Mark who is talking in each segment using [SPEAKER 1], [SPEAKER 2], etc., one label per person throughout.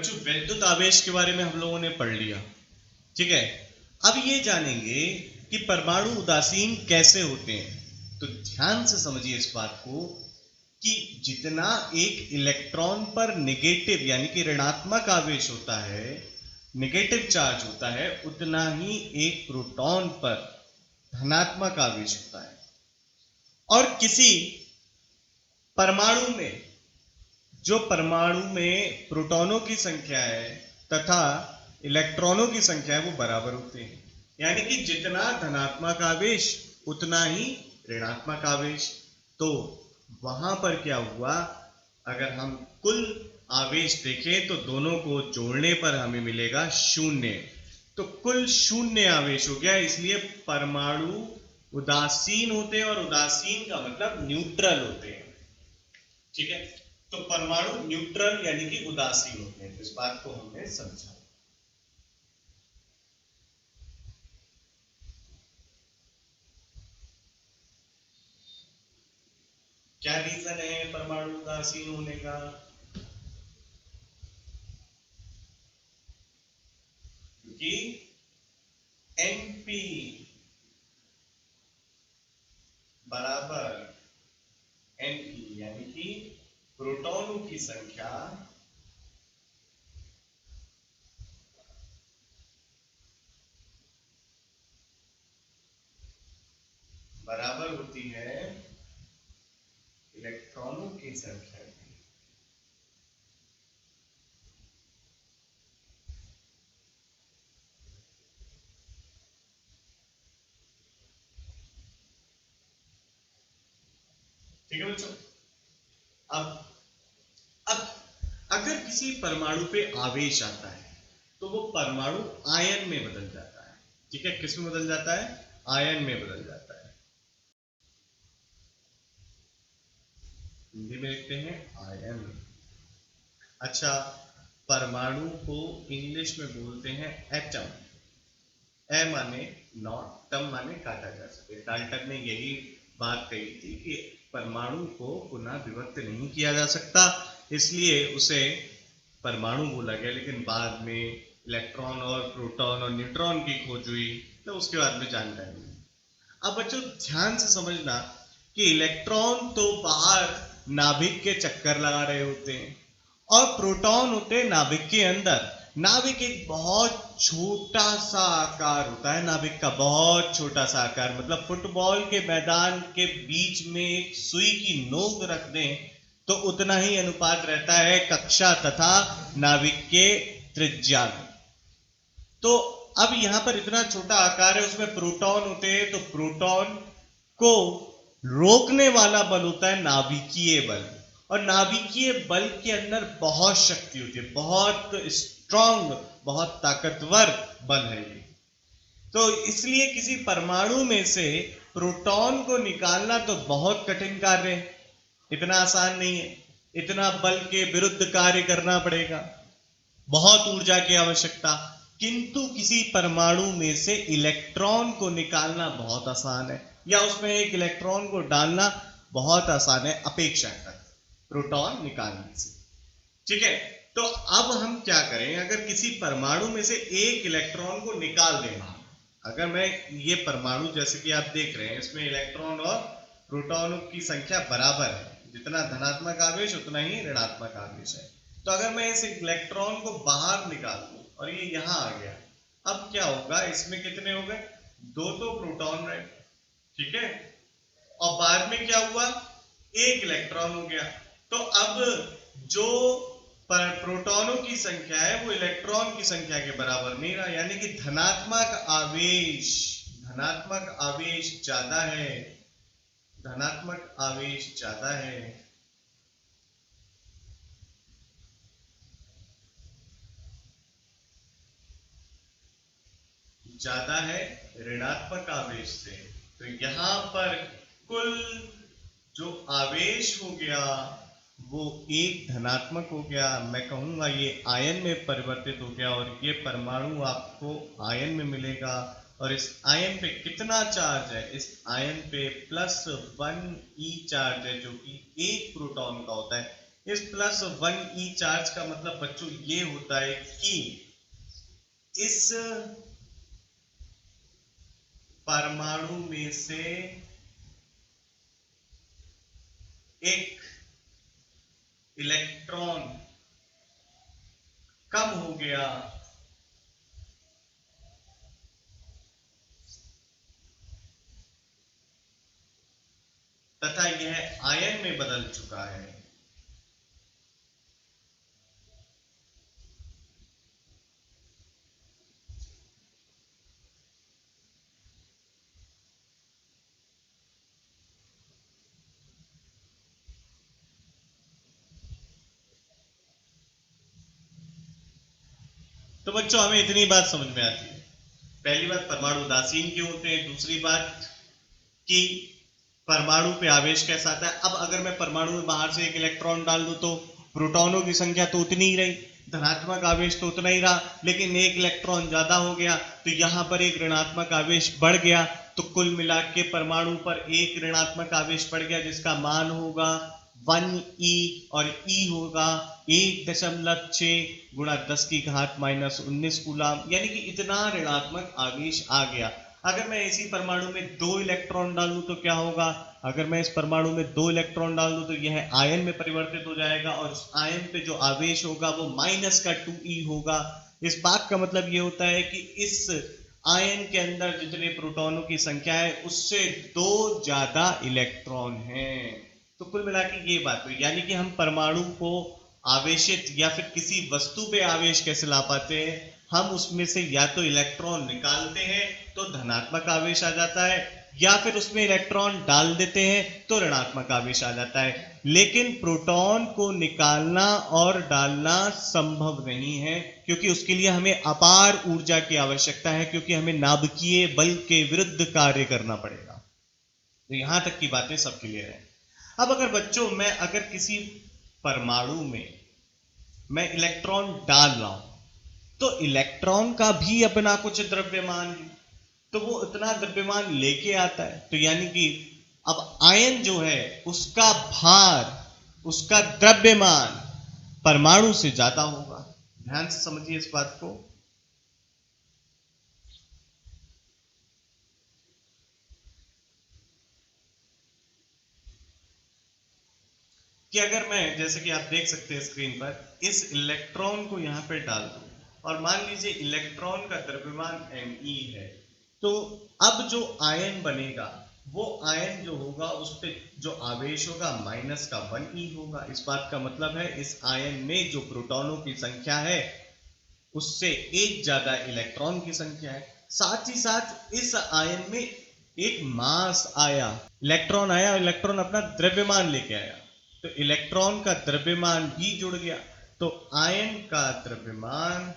[SPEAKER 1] बच्चों वैद्युत आवेश के बारे में हम लोगों ने पढ़ लिया, ठीक है। अब ये जानेंगे कि परमाणु उदासीन कैसे होते हैं। तो ध्यान से समझिए इस बात को कि जितना एक इलेक्ट्रॉन पर नेगेटिव यानी कि ऋणात्मक आवेश होता है, नेगेटिव चार्ज होता है, उतना ही एक प्रोटॉन पर धनात्मक आवेश होता है। और किसी परमाणु में जो परमाणु में प्रोटॉनों की संख्या है तथा इलेक्ट्रॉनों की संख्या है वो बराबर होते हैं, यानी कि जितना धनात्मक आवेश उतना ही ऋणात्मक आवेश। तो वहां पर क्या हुआ, अगर हम कुल आवेश देखें तो दोनों को जोड़ने पर हमें मिलेगा 0। तो कुल 0 आवेश हो गया, इसलिए परमाणु उदासीन होते हैं। और उदासीन का मतलब न्यूट्रल होते हैं, ठीक है। तो परमाणु न्यूट्रल यानी कि उदासीन होते हैं। तो इस बात को हमने समझा। क्या रीजन है परमाणु उदासीन होने का? क्योंकि Np बराबर Np यानी कि प्रोटॉनों की संख्या बराबर होती है इलेक्ट्रॉनों की संख्या की। ठीक है बच्चों। अब अगर किसी परमाणु पे आवेश आता है तो वो परमाणु आयन में बदल जाता है, ठीक है। किस में बदल जाता है? आयन में बदल जाता है। हिंदी में लिखते हैं आयन। अच्छा, परमाणु को इंग्लिश में बोलते हैं एटम। ए माने नॉट, टम माने काटा जा सके। डाल्टन ने यही बात कही थी कि परमाणु को पुनः विभक्त नहीं किया जा सकता, इसलिए उसे परमाणु बोला गया। लेकिन बाद में इलेक्ट्रॉन और प्रोटॉन और न्यूट्रॉन की खोज हुई, तो उसके बाद में जानकारी मिली। अब बच्चों ध्यान से समझना कि इलेक्ट्रॉन तो बाहर नाभिक के चक्कर लगा रहे होते हैं और प्रोटॉन होते हैं नाभिक के अंदर। नाभिक एक बहुत छोटा सा आकार होता है, नाभिक का बहुत छोटा सा आकार, मतलब फुटबॉल के मैदान के बीच में एक सुई की नोक रख दें तो उतना ही अनुपात रहता है कक्षा तथा नाभिक के त्रिज्या में। तो अब यहां पर इतना छोटा आकार है, उसमें प्रोटॉन होते हैं, तो प्रोटॉन को रोकने वाला बल होता है नाभिकीय बल। और नाभिकीय बल के अंदर बहुत शक्ति होती है, बहुत स्ट्रांग, बहुत ताकतवर बल है ये। तो इसलिए किसी परमाणु में से प्रोटॉन को निकालना तो बहुत कठिन कार्य है, इतना आसान नहीं है। इतना बल के विरुद्ध कार्य करना पड़ेगा, बहुत ऊर्जा की आवश्यकता। किंतु किसी परमाणु में से इलेक्ट्रॉन को निकालना बहुत आसान है, या उसमें एक इलेक्ट्रॉन को डालना बहुत आसान है अपेक्षाकृत प्रोटॉन निकालने से, ठीक है। तो अब हम क्या करें, अगर किसी परमाणु में से एक इलेक्ट्रॉन को निकाल देना, अगर मैं ये परमाणु जैसे कि आप देख रहे हैं इसमें इलेक्ट्रॉन और प्रोटॉन की संख्या बराबर है, जितना धनात्मक आवेश उतना ही ऋणात्मक आवेश है। तो अगर मैं इस इलेक्ट्रॉन को बाहर निकाल दूं और ये यहां आ गया, अब क्या होगा, इसमें कितने हो गए? 2 तो प्रोटॉन रहे, ठीक है। और बाद में क्या हुआ, एक इलेक्ट्रॉन हो गया। तो अब जो प्रोटॉनों की संख्या है वो इलेक्ट्रॉन की संख्या के बराबर नहीं रहा, यानी कि धनात्मक आवेश ज्यादा है, धनात्मक आवेश ज्यादा है। ज्यादा है ऋणात्मक आवेश से। तो यहां पर कुल जो आवेश हो गया वो एक धनात्मक हो गया, मैं कहूंगा ये आयन में परिवर्तित हो गया, और ये परमाणु आपको आयन में मिलेगा। और इस आयन पे कितना चार्ज है? इस आयन पे +1 ई चार्ज है, जो कि एक प्रोटॉन का होता है। इस +1e चार्ज का मतलब बच्चों ये होता है कि इस परमाणु में से एक इलेक्ट्रॉन कम हो गया तथा यह आयन में बदल चुका है। तो बच्चों हमें इतनी बात समझ में आती है। पहली बात, परमाणु उदासीन क्यों होते हैं। दूसरी बात कि परमाणु पे आवेश कैसा आता है। अब अगर मैं परमाणु में बाहर से एक इलेक्ट्रॉन डाल दूं तो प्रोटॉनों की संख्या तो उतनी ही रही, धनात्मक आवेश तो उतना ही रहा, लेकिन एक इलेक्ट्रॉन ज्यादा हो गया तो यहां पर एक ऋणात्मक आवेश बढ़ गया। तो कुल मिला के परमाणु पर एक ऋणात्मक आवेश बढ़ गया जिसका मान होगा 1e, और e होगा 1.6 गुणा 10⁻⁻19 कूलाम, यानी कि इतना ऋणात्मक आवेश आ गया। अगर मैं इसी परमाणु में 2 इलेक्ट्रॉन डाल दूं तो क्या होगा। अगर मैं इस परमाणु में 2 इलेक्ट्रॉन डाल दूं तो यह आयन में परिवर्तित हो जाएगा और उस आयन पे जो आवेश होगा वो -2e होगा। इस बात का मतलब ये होता है कि इस आयन के अंदर जितने प्रोटॉनों की संख्या है उससे 2 ज्यादा इलेक्ट्रॉन हैं। तो कुल मिला के ये बात हुई, यानी कि हम परमाणु को आवेशित या फिर किसी वस्तु पे आवेश कैसे ला पाते हैं। हम उसमें से या तो इलेक्ट्रॉन निकालते हैं तो धनात्मक आवेश आ जाता है, या फिर उसमें इलेक्ट्रॉन डाल देते हैं तो ऋणात्मक आवेश आ जाता है। लेकिन प्रोटॉन को निकालना और डालना संभव नहीं है, क्योंकि उसके लिए हमें अपार ऊर्जा की आवश्यकता है, क्योंकि हमें नाभिकीय बल के विरुद्ध कार्य करना पड़ेगा। तो यहां तक की बातें सब क्लियर है। अब अगर बच्चों मैं अगर किसी परमाणु में मैं इलेक्ट्रॉन डाल रहा हूं तो इलेक्ट्रॉन का भी अपना कुछ द्रव्यमान है, तो वो इतना द्रव्यमान लेके आता है। तो यानी कि अब आयन जो है उसका भार, उसका द्रव्यमान परमाणु से ज्यादा होगा। ध्यान से समझिए इस बात को। कि अगर मैं, जैसे कि आप देख सकते हैं स्क्रीन पर, इस इलेक्ट्रॉन को यहां पे डाल दूं और मान लीजिए इलेक्ट्रॉन का द्रव्यमान me है, तो अब जो आयन बनेगा वो आयन जो होगा उस पे जो आवेश होगा -1e होगा। इस बात का मतलब है इस आयन में जो प्रोटॉनों की संख्या है उससे एक ज्यादा इलेक्ट्रॉन की संख्या है। साथ ही साथ इस आयन में एक मास आया, इलेक्ट्रॉन आया, इलेक्ट्रॉन अपना द्रव्यमान लेके आया, तो इलेक्ट्रॉन का द्रव्यमान भी जुड़ गया। तो आयन का द्रव्यमान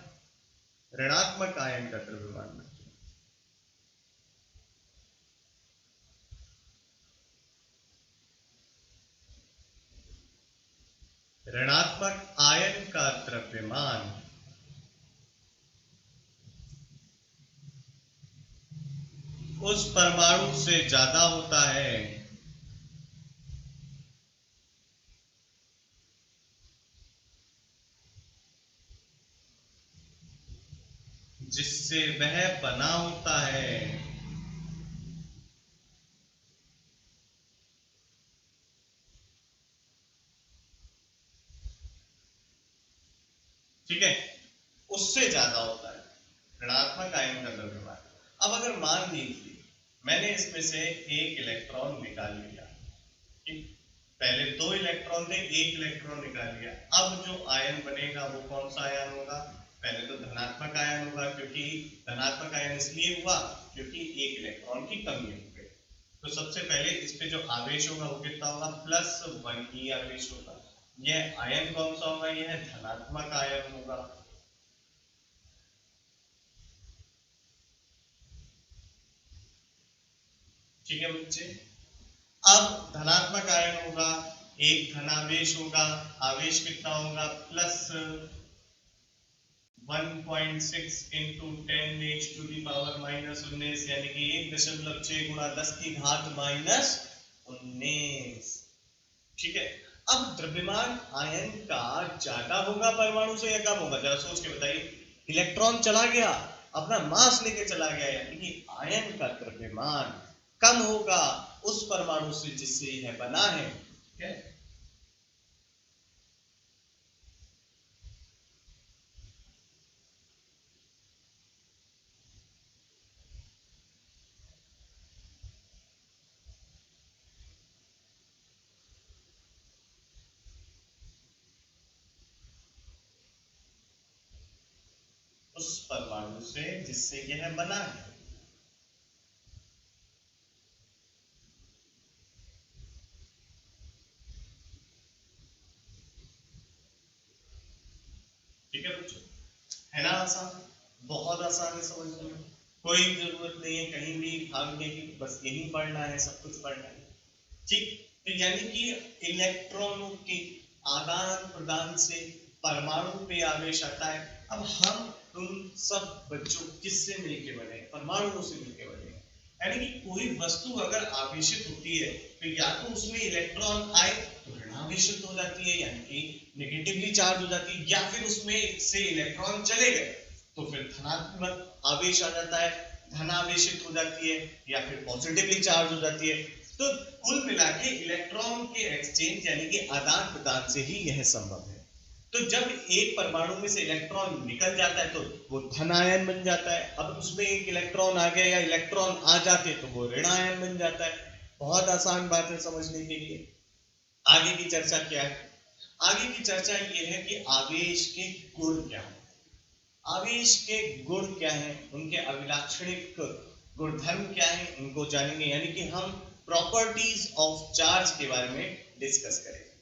[SPEAKER 1] ऋणात्मक आयन का द्रव्यमान, ऋणात्मक आयन का द्रव्यमान उस परमाणु से ज्यादा होता है जिससे वह बना होता है। ठीक है, उससे ज्यादा होता है ऋणात्मक आयन का द्रव्यमान। अब अगर मान लीजिए मैंने इसमें से एक इलेक्ट्रॉन निकाल लिया, ठीक, पहले 2 इलेक्ट्रॉन थे, एक इलेक्ट्रॉन निकाल लिया। अब जो आयन बनेगा वो कौन सा आयन होगा। पहले तो धनात्मक आयन होगा, क्योंकि धनात्मक आयन इसलिए हुआ क्योंकि एक इलेक्ट्रॉन की कमी हो गई। तो सबसे पहले इस पे जो आवेश होगा वो कितना होगा, +1e आवेश होगा। यह आयन कौन सा होगा, यह धनात्मक आयन होगा। ठीक है बच्चे। अब धनात्मक आयन होगा, एक धनावेश होगा, आवेश कितना होगा, +1.6 इंटू 10⁻⁻19, यानी कि 1.6 गुणा 10⁻⁻19। ठीक है। अब द्रव्यमान आयन का ज्यादा होगा परमाणु से या कम होगा, जरा सोच के बताइए। इलेक्ट्रॉन चला गया, अपना मास लेके चला गया, यानी कि आयन का द्रव्यमान कम होगा उस परमाणु से जिससे यह बना है। ठीक है, उस परमाणु से जिससे यह बना है। ठीक है बच्चों, है ना आसान, बहुत आसान है समझने में, कोई जरूरत नहीं है कहीं भी भागने की, बस यही पढ़ना है, सब कुछ पढ़ना है। ठीक, तो यानी कि इलेक्ट्रॉनों के आदान प्रदान से परमाणु पे आवेश आता है। अब हम तुम सब बच्चों किससे मिलके बने, परमाणुओं से मिलके बने, यानी कि कोई वस्तु अगर आवेशित होती है तो या तो उसमें इलेक्ट्रॉन आए तो ऋणावेशित हो जाती है, यानी कि नेगेटिवली चार्ज हो जाती है, या फिर उसमें से इलेक्ट्रॉन चले गए तो फिर धनात्मक आवेश आ जाता है, धनावेशित हो जाती है, या फिर पॉजिटिवली चार्ज हो जाती है। तो कुल मिला के इलेक्ट्रॉन के एक्सचेंज यानी कि आदान प्रदान से ही यह संभव है। तो जब एक परमाणु में से इलेक्ट्रॉन निकल जाता है तो वो धन आयन बन जाता है, अब उसमें एक इलेक्ट्रॉन आ गया या इलेक्ट्रॉन आ जाते तो वो ऋण आयन बन जाता है। बहुत आसान बात है समझने के लिए। आगे की चर्चा क्या है, आगे की चर्चा ये है कि आवेश के गुण क्या है, आवेश के गुण क्या है, उनके अभिलाक्षणिक गुणधर्म क्या है, इनको जानेंगे, यानी कि हम प्रॉपर्टीज ऑफ चार्ज के बारे में डिस्कस करेंगे।